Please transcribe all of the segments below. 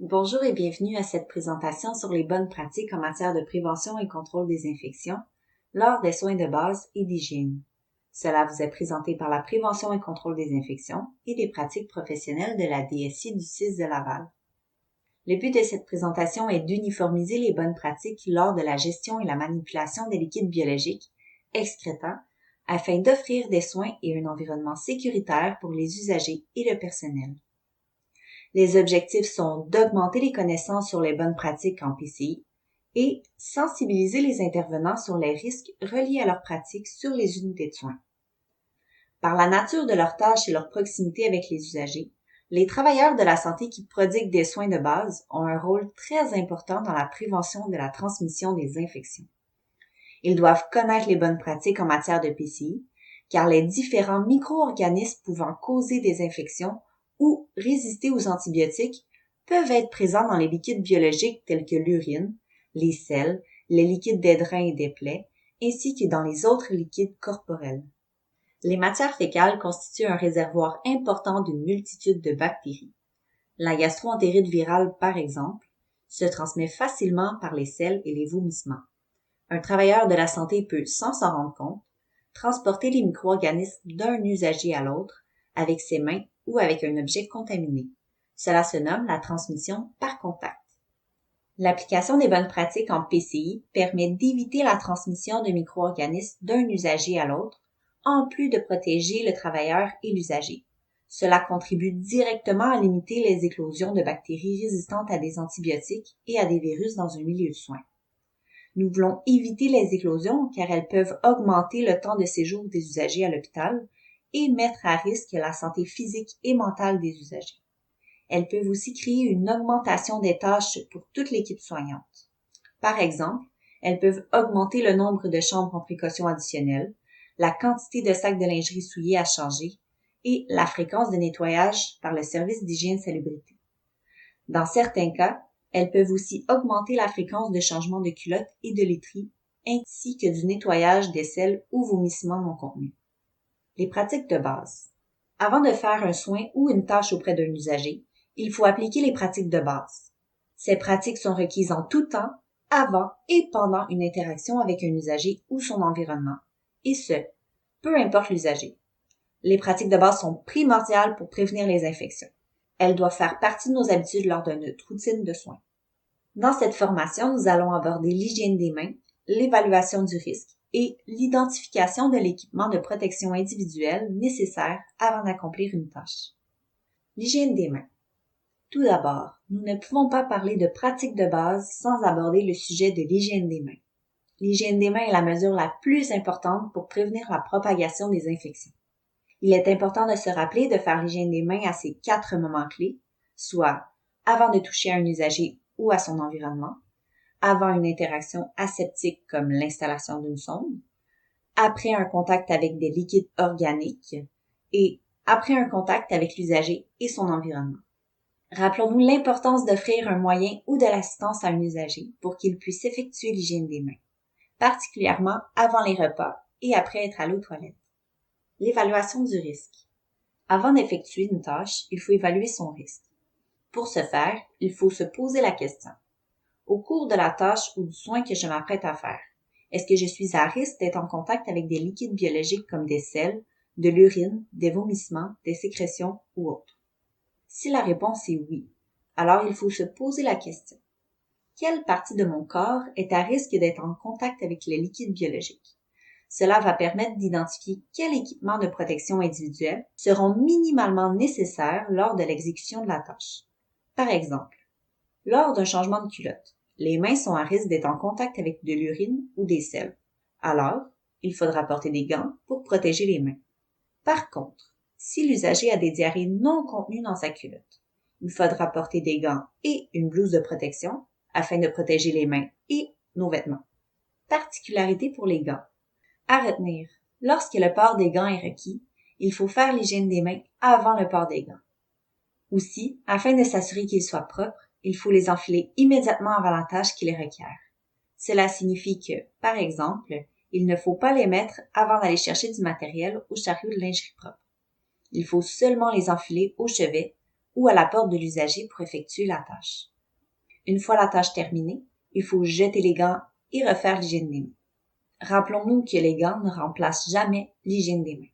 Bonjour et bienvenue à cette présentation sur les bonnes pratiques en matière de prévention et contrôle des infections lors des soins de base et d'hygiène. Cela vous est présenté par la Prévention et contrôle des infections et des pratiques professionnelles de la DSI du CIS de Laval. Le but de cette présentation est d'uniformiser les bonnes pratiques lors de la gestion et la manipulation des liquides biologiques excrétants afin d'offrir des soins et un environnement sécuritaire pour les usagers et le personnel. Les objectifs sont d'augmenter les connaissances sur les bonnes pratiques en PCI et sensibiliser les intervenants sur les risques reliés à leurs pratiques sur les unités de soins. Par la nature de leurs tâches et leur proximité avec les usagers, les travailleurs de la santé qui prodiguent des soins de base ont un rôle très important dans la prévention de la transmission des infections. Ils doivent connaître les bonnes pratiques en matière de PCI, car les différents micro-organismes pouvant causer des infections ou résister aux antibiotiques peuvent être présents dans les liquides biologiques tels que l'urine, les selles, les liquides des drains et des plaies, ainsi que dans les autres liquides corporels. Les matières fécales constituent un réservoir important d'une multitude de bactéries. La gastro-entérite virale, par exemple, se transmet facilement par les selles et les vomissements. Un travailleur de la santé peut, sans s'en rendre compte, transporter les micro-organismes d'un usager à l'autre avec ses mains ou avec un objet contaminé. Cela se nomme la transmission par contact. L'application des bonnes pratiques en PCI permet d'éviter la transmission de micro-organismes d'un usager à l'autre, en plus de protéger le travailleur et l'usager. Cela contribue directement à limiter les éclosions de bactéries résistantes à des antibiotiques et à des virus dans un milieu de soins. Nous voulons éviter les éclosions car elles peuvent augmenter le temps de séjour des usagers à l'hôpital et mettre à risque la santé physique et mentale des usagers. Elles peuvent aussi créer une augmentation des tâches pour toute l'équipe soignante. Par exemple, elles peuvent augmenter le nombre de chambres en précaution additionnelle, la quantité de sacs de lingerie souillés à changer et la fréquence de nettoyage par le service d'hygiène-salubrité. Dans certains cas, elles peuvent aussi augmenter la fréquence de changement de culottes et de literie, ainsi que du nettoyage des selles ou vomissements non contenus. Les pratiques de base. Avant de faire un soin ou une tâche auprès d'un usager, il faut appliquer les pratiques de base. Ces pratiques sont requises en tout temps, avant et pendant une interaction avec un usager ou son environnement, et ce, peu importe l'usager. Les pratiques de base sont primordiales pour prévenir les infections. Elles doivent faire partie de nos habitudes lors de notre routine de soins. Dans cette formation, nous allons aborder l'hygiène des mains, l'évaluation du risque et l'identification de l'équipement de protection individuelle nécessaire avant d'accomplir une tâche. L'hygiène des mains. Tout d'abord, nous ne pouvons pas parler de pratiques de base sans aborder le sujet de l'hygiène des mains. L'hygiène des mains est la mesure la plus importante pour prévenir la propagation des infections. Il est important de se rappeler de faire l'hygiène des mains à ces 4 moments clés, soit avant de toucher à un usager ou à son environnement, avant une interaction aseptique comme l'installation d'une sonde, après un contact avec des liquides organiques et après un contact avec l'usager et son environnement. Rappelons-nous l'importance d'offrir un moyen ou de l'assistance à un usager pour qu'il puisse effectuer l'hygiène des mains, particulièrement avant les repas et après être allé aux toilettes. L'évaluation du risque. Avant d'effectuer une tâche, il faut évaluer son risque. Pour ce faire, il faut se poser la question. Au cours de la tâche ou du soin que je m'apprête à faire, est-ce que je suis à risque d'être en contact avec des liquides biologiques comme des selles, de l'urine, des vomissements, des sécrétions ou autres? Si la réponse est oui, alors il faut se poser la question. Quelle partie de mon corps est à risque d'être en contact avec les liquides biologiques? Cela va permettre d'identifier quels équipements de protection individuelle seront minimalement nécessaires lors de l'exécution de la tâche. Par exemple, lors d'un changement de culotte, les mains sont à risque d'être en contact avec de l'urine ou des selles. Alors, il faudra porter des gants pour protéger les mains. Par contre, si l'usager a des diarrhées non contenues dans sa culotte, il faudra porter des gants et une blouse de protection afin de protéger les mains et nos vêtements. Particularité pour les gants. À retenir, lorsque le port des gants est requis, il faut faire l'hygiène des mains avant le port des gants. Aussi, afin de s'assurer qu'ils soient propres, il faut les enfiler immédiatement avant la tâche qui les requiert. Cela signifie que, par exemple, il ne faut pas les mettre avant d'aller chercher du matériel au chariot de lingerie propre. Il faut seulement les enfiler au chevet ou à la porte de l'usager pour effectuer la tâche. Une fois la tâche terminée, il faut jeter les gants et refaire l'hygiène des mains. Rappelons-nous que les gants ne remplacent jamais l'hygiène des mains.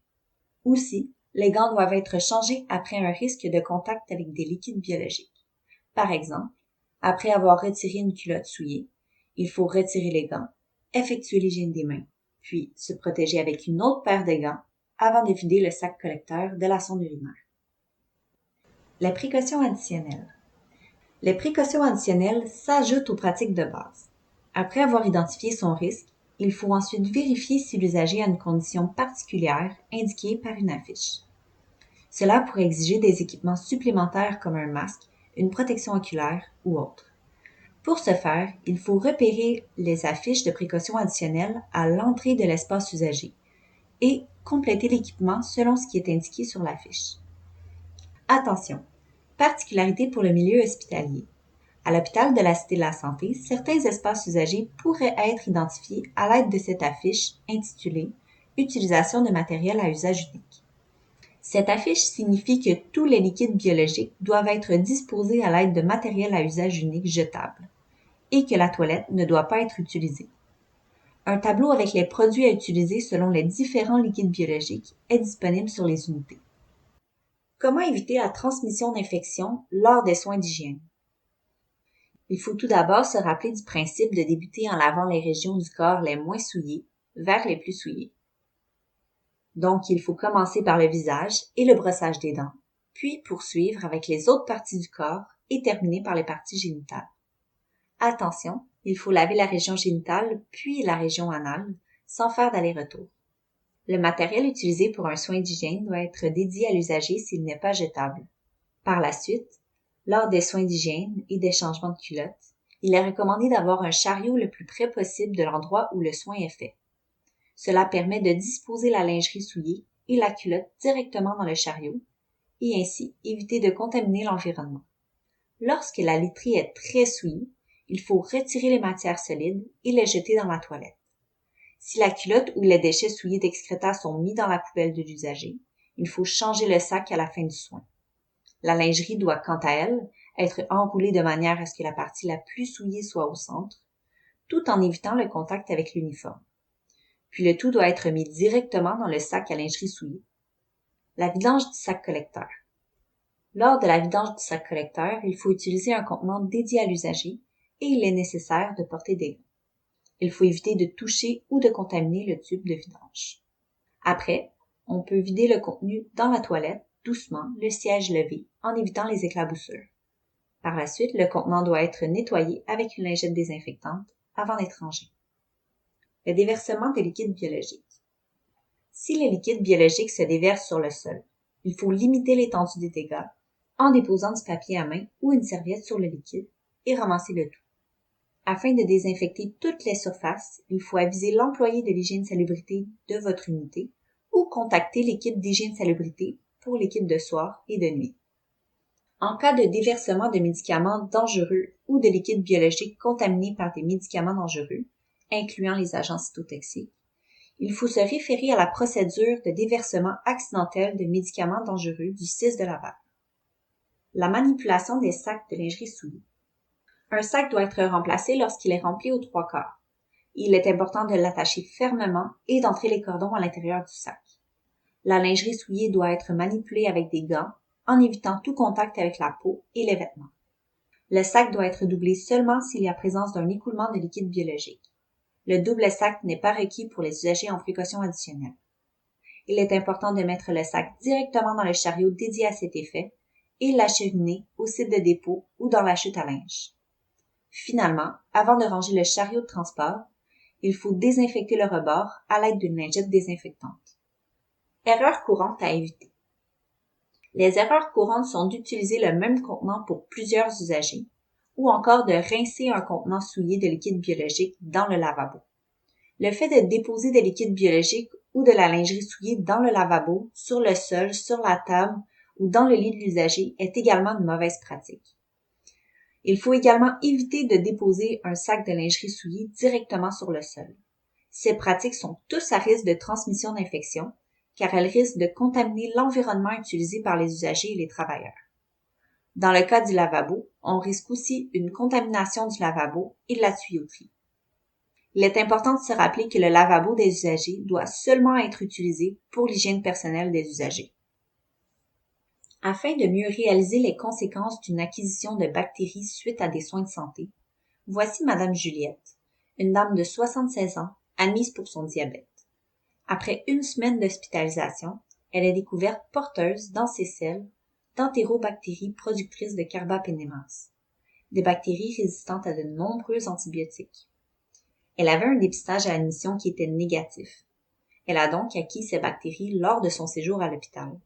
Aussi, les gants doivent être changés après un risque de contact avec des liquides biologiques. Par exemple, après avoir retiré une culotte souillée, il faut retirer les gants, effectuer l'hygiène des mains, puis se protéger avec une autre paire de gants avant de vider le sac collecteur de la sonde urinaire. Les précautions additionnelles. Les précautions additionnelles s'ajoutent aux pratiques de base. Après avoir identifié son risque, il faut ensuite vérifier si l'usager a une condition particulière indiquée par une affiche. Cela pourrait exiger des équipements supplémentaires comme un masque, une protection oculaire ou autre. Pour ce faire, il faut repérer les affiches de précautions additionnelles à l'entrée de l'espace usagé et compléter l'équipement selon ce qui est indiqué sur l'affiche. Attention! Particularité pour le milieu hospitalier. À l'hôpital de la Cité de la Santé, certains espaces usagés pourraient être identifiés à l'aide de cette affiche intitulée « Utilisation de matériel à usage unique ». Cette affiche signifie que tous les liquides biologiques doivent être disposés à l'aide de matériel à usage unique jetable et que la toilette ne doit pas être utilisée. Un tableau avec les produits à utiliser selon les différents liquides biologiques est disponible sur les unités. Comment éviter la transmission d'infections lors des soins d'hygiène? Il faut tout d'abord se rappeler du principe de débuter en lavant les régions du corps les moins souillées vers les plus souillées. Donc, il faut commencer par le visage et le brossage des dents, puis poursuivre avec les autres parties du corps et terminer par les parties génitales. Attention, il faut laver la région génitale puis la région anale sans faire d'aller-retour. Le matériel utilisé pour un soin d'hygiène doit être dédié à l'usager s'il n'est pas jetable. Par la suite, lors des soins d'hygiène et des changements de culottes, il est recommandé d'avoir un chariot le plus près possible de l'endroit où le soin est fait. Cela permet de disposer la lingerie souillée et la culotte directement dans le chariot et ainsi éviter de contaminer l'environnement. Lorsque la literie est très souillée, il faut retirer les matières solides et les jeter dans la toilette. Si la culotte ou les déchets souillés d'excréta sont mis dans la poubelle de l'usager, il faut changer le sac à la fin du soin. La lingerie doit, quant à elle, être enroulée de manière à ce que la partie la plus souillée soit au centre, tout en évitant le contact avec l'uniforme. Puis le tout doit être mis directement dans le sac à lingerie souillée. La vidange du sac collecteur. Lors de la vidange du sac collecteur, il faut utiliser un contenant dédié à l'usager et il est nécessaire de porter des gants. Il faut éviter de toucher ou de contaminer le tube de vidange. Après, on peut vider le contenu dans la toilette, doucement, le siège levé, en évitant les éclaboussures. Par la suite, le contenant doit être nettoyé avec une lingette désinfectante avant d'être rangé. Le déversement des liquides biologiques. Si les liquides biologiques se déversent sur le sol, il faut limiter l'étendue des dégâts en déposant du papier à main ou une serviette sur le liquide et ramasser le tout. Afin de désinfecter toutes les surfaces, il faut aviser l'employé de l'hygiène salubrité de votre unité ou contacter l'équipe d'hygiène salubrité pour l'équipe de soir et de nuit. En cas de déversement de médicaments dangereux ou de liquides biologiques contaminés par des médicaments dangereux, incluant les agents cytotoxiques, il faut se référer à la procédure de déversement accidentel de médicaments dangereux du 6 de Laval. La manipulation des sacs de lingerie souillés. Un sac doit être remplacé lorsqu'il est rempli aux 3/4. Il est important de l'attacher fermement et d'entrer les cordons à l'intérieur du sac. La lingerie souillée doit être manipulée avec des gants en évitant tout contact avec la peau et les vêtements. Le sac doit être doublé seulement s'il y a présence d'un écoulement de liquide biologique. Le double sac n'est pas requis pour les usagers en précaution additionnelle. Il est important de mettre le sac directement dans le chariot dédié à cet effet et l'acheminer au site de dépôt ou dans la chute à linge. Finalement, avant de ranger le chariot de transport, il faut désinfecter le rebord à l'aide d'une lingette désinfectante. Erreurs courantes à éviter. Les erreurs courantes sont d'utiliser le même contenant pour plusieurs usagers ou encore de rincer un contenant souillé de liquide biologique dans le lavabo. Le fait de déposer des liquides biologiques ou de la lingerie souillée dans le lavabo, sur le sol, sur la table ou dans le lit de l'usager est également une mauvaise pratique. Il faut également éviter de déposer un sac de lingerie souillée directement sur le sol. Ces pratiques sont tous à risque de transmission d'infection car elles risquent de contaminer l'environnement utilisé par les usagers et les travailleurs. Dans le cas du lavabo, on risque aussi une contamination du lavabo et de la tuyauterie. Il est important de se rappeler que le lavabo des usagers doit seulement être utilisé pour l'hygiène personnelle des usagers. Afin de mieux réaliser les conséquences d'une acquisition de bactéries suite à des soins de santé, voici Madame Juliette, une dame de 76 ans, admise pour son diabète. Après une semaine d'hospitalisation, elle est découverte porteuse dans ses selles d'entérobactéries productrices de carbapénémase, des bactéries résistantes à de nombreux antibiotiques. Elle avait un dépistage à l'admission qui était négatif. Elle a donc acquis ces bactéries lors de son séjour à l'hôpital.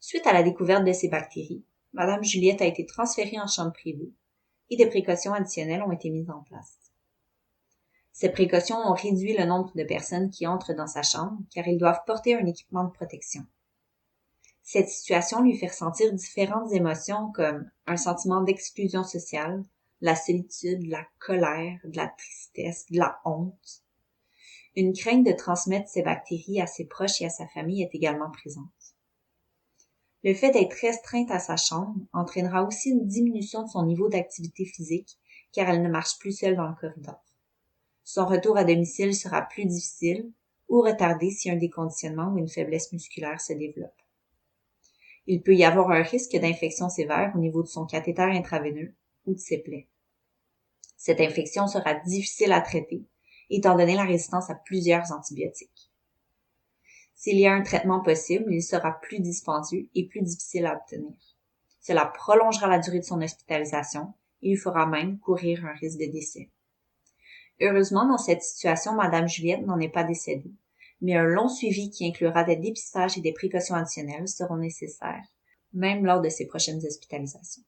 Suite à la découverte de ces bactéries, Madame Juliette a été transférée en chambre privée et des précautions additionnelles ont été mises en place. Ces précautions ont réduit le nombre de personnes qui entrent dans sa chambre car ils doivent porter un équipement de protection. Cette situation lui fait ressentir différentes émotions comme un sentiment d'exclusion sociale, de la solitude, de la colère, de la tristesse, de la honte. Une crainte de transmettre ces bactéries à ses proches et à sa famille est également présente. Le fait d'être restreinte à sa chambre entraînera aussi une diminution de son niveau d'activité physique car elle ne marche plus seule dans le corridor. Son retour à domicile sera plus difficile ou retardé si un déconditionnement ou une faiblesse musculaire se développe. Il peut y avoir un risque d'infection sévère au niveau de son cathéter intraveineux ou de ses plaies. Cette infection sera difficile à traiter, étant donné la résistance à plusieurs antibiotiques. S'il y a un traitement possible, il sera plus dispendieux et plus difficile à obtenir. Cela prolongera la durée de son hospitalisation et lui fera même courir un risque de décès. Heureusement, dans cette situation, Madame Juliette n'en est pas décédée, mais un long suivi qui inclura des dépistages et des précautions additionnelles seront nécessaires, même lors de ses prochaines hospitalisations.